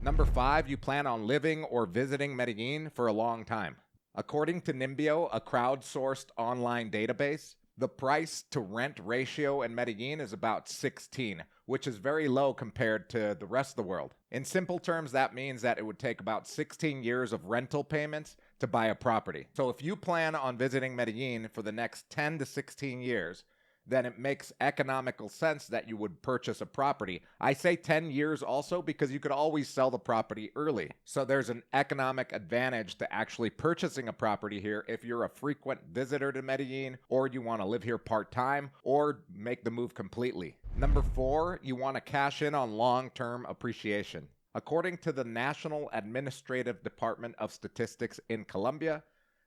Number 5, you plan on living or visiting Medellin for a long time. According to Nimbio, a crowdsourced online database, the price to rent ratio in Medellin is about 16, which is very low compared to the rest of the world. In simple terms, that means that it would take about 16 years of rental payments to buy a property. So if you plan on visiting Medellin for the next 10 to 16 years, then it makes economical sense that you would purchase a property. I say 10 years also because you could always sell the property early. So there's an economic advantage to actually purchasing a property here if you're a frequent visitor to Medellin, or you want to live here part-time, or make the move completely. Number 4, you want to cash in on long-term appreciation. According to the National Administrative Department of Statistics in Colombia,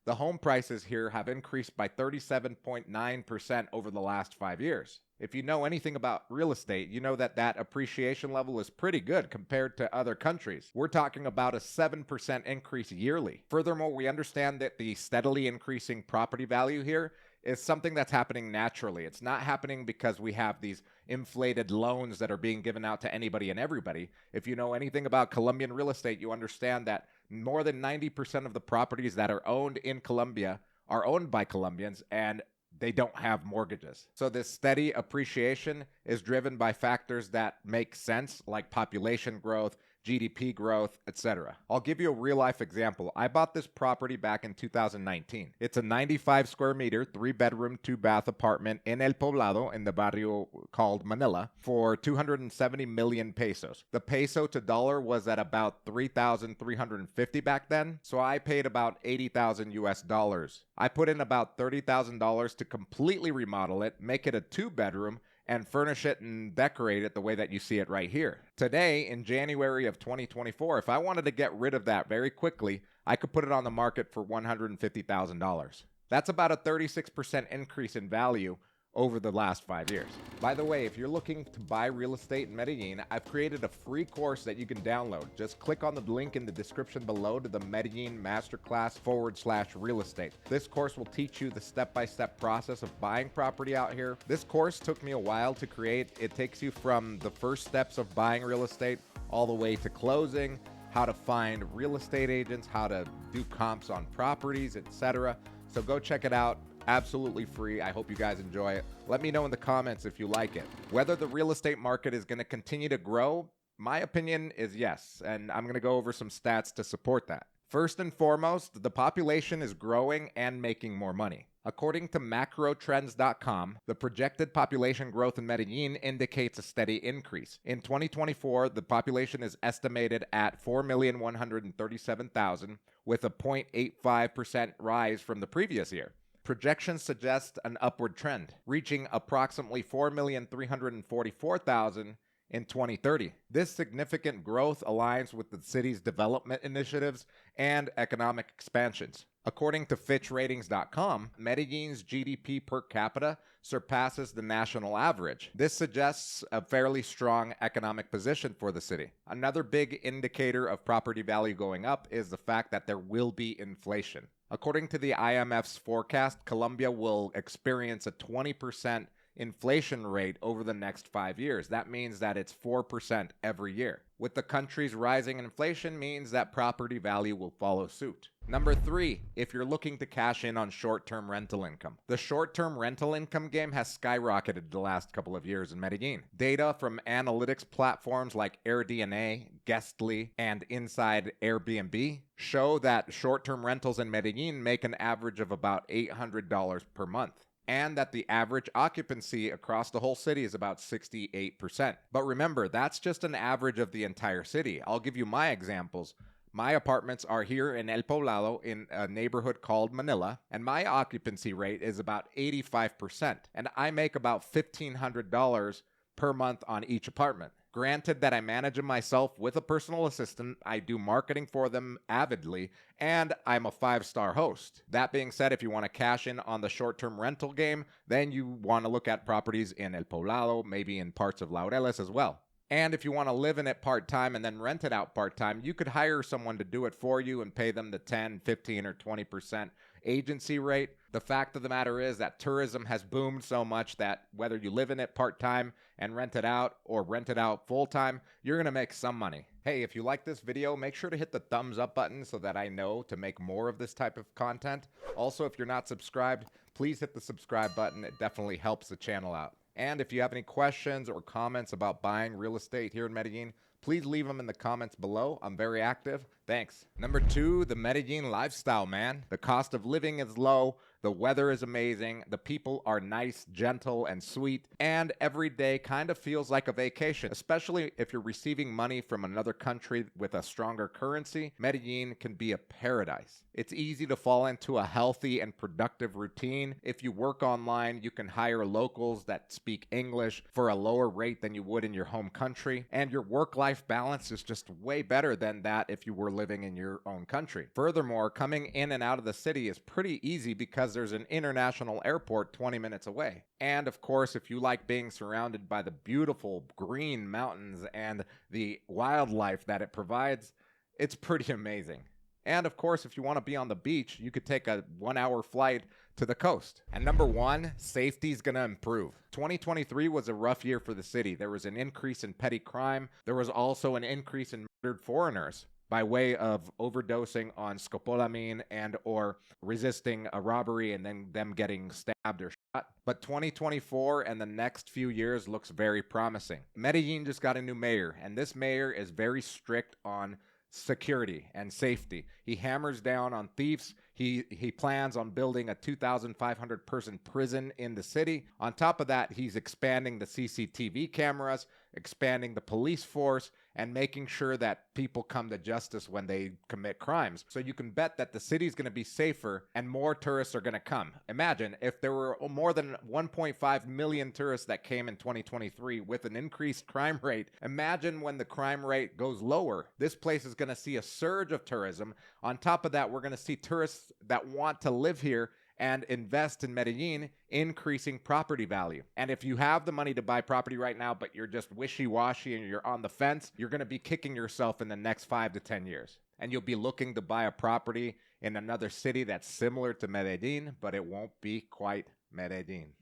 the home prices here have increased by 37.9% over the last 5 years. If you know anything about real estate, you know that that appreciation level is pretty good compared to other countries. We're talking about a 7% increase yearly. Furthermore, we understand that the steadily increasing property value here is something that's happening naturally. It's not happening because we have these inflated loans that are being given out to anybody and everybody. If you know anything about Colombian real estate, you understand that more than 90% of the properties that are owned in Colombia are owned by Colombians, and they don't have mortgages. So this steady appreciation is driven by factors that make sense, like population growth, GDP growth, etc. I'll give you a real-life example. I bought this property back in 2019. It's a 95 square meter, 3-bedroom, 2-bath apartment in El Poblado, in the barrio called Manila, for 270 million pesos. The peso to dollar was at about 3,350 back then, so I paid about 80,000 US dollars. I put in about $30,000 to completely remodel it, make it a 2-bedroom, and furnish it and decorate it the way that you see it right here. Today, in January of 2024, if I wanted to get rid of that very quickly, I could put it on the market for $150,000. That's about a 36% increase in value over the last 5 years. By the way, if you're looking to buy real estate in Medellin, I've created a free course that you can download. Just click on the link in the description below to the Medellin Masterclass /real estate. This course will teach you the step-by-step process of buying property out here. This course took me a while to create. It takes you from the first steps of buying real estate all the way to closing, how to find real estate agents, how to do comps on properties, etc. So go check it out. Absolutely free. I hope you guys enjoy it. Let me know in the comments if you like it. Whether the real estate market is going to continue to grow, my opinion is yes, and I'm going to go over some stats to support that. First and foremost, the population is growing and making more money. According to macrotrends.com, the projected population growth in Medellin indicates a steady increase. In 2024, the population is estimated at 4,137,000, with a 0.85% rise from the previous year. Projections suggest an upward trend, reaching approximately 4,344,000 in 2030. This significant growth aligns with the city's development initiatives and economic expansions. According to FitchRatings.com, Medellin's GDP per capita surpasses the national average. This suggests a fairly strong economic position for the city. Another big indicator of property value going up is the fact that there will be inflation. According to the IMF's forecast, Colombia will experience a 20% inflation rate over the next 5 years. That means that it's 4% every year. With the country's rising inflation means that property value will follow suit. Number 3, if you're looking to cash in on short-term rental income. The short-term rental income game has skyrocketed the last couple of years in Medellin. Data from analytics platforms like AirDNA, Guestly, and Inside Airbnb show that short-term rentals in Medellin make an average of about $800 per month, and that the average occupancy across the whole city is about 68%. But remember, that's just an average of the entire city. I'll give you my examples. My apartments are here in El Poblado in a neighborhood called Manila, and my occupancy rate is about 85%, and I make about $1,500 per month on each apartment. Granted that I manage them myself with a personal assistant, I do marketing for them avidly, and I'm a 5-star host. That being said, if you want to cash in on the short-term rental game, then you want to look at properties in El Poblado, maybe in parts of Laureles as well. And if you want to live in it part-time and then rent it out part-time, you could hire someone to do it for you and pay them the 10, 15, or 20% agency rate. The fact of the matter is that tourism has boomed so much that whether you live in it part-time and rent it out or rent it out full-time, you're going to make some money. Hey, if you like this video, make sure to hit the thumbs up button so that I know to make more of this type of content. Also, if you're not subscribed, please hit the subscribe button. It definitely helps the channel out. And if you have any questions or comments about buying real estate here in Medellin, please leave them in the comments below. I'm very active. Thanks. Number 2, the Medellin lifestyle, man. The cost of living is low. The weather is amazing. The people are nice, gentle, and sweet. And every day kind of feels like a vacation, especially if you're receiving money from another country with a stronger currency. Medellin can be a paradise. It's easy to fall into a healthy and productive routine. If you work online, you can hire locals that speak English for a lower rate than you would in your home country. And your work-life balance is just way better than that if you were living in your own country. Furthermore, coming in and out of the city is pretty easy because there's an international airport 20 minutes away. And of course, if you like being surrounded by the beautiful green mountains and the wildlife that it provides, it's pretty amazing. And of course, if you want to be on the beach, you could take a 1-hour flight to the coast. And number 1, safety is going to improve. 2023 was a rough year for the city. There was an increase in petty crime. There was also an increase in murdered foreigners by way of overdosing on scopolamine and or resisting a robbery and then them getting stabbed or shot. But 2024 and the next few years looks very promising. Medellin just got a new mayor, and this mayor is very strict on security and safety. He hammers down on thieves. He plans on building a 2,500 person prison in the city. On top of that, he's expanding the CCTV cameras, expanding the police force, and making sure that people come to justice when they commit crimes. So you can bet that the city's going to be safer and more tourists are going to come. Imagine if there were more than 1.5 million tourists that came in 2023 with an increased crime rate. Imagine when the crime rate goes lower. This place is going to see a surge of tourism. On top of that, we're going to see tourists that want to live here and invest in Medellin, increasing property value. And if you have the money to buy property right now, but you're just wishy-washy and you're on the fence, you're going to be kicking yourself in the next 5 to 10 years. And you'll be looking to buy a property in another city that's similar to Medellin, but it won't be quite Medellin.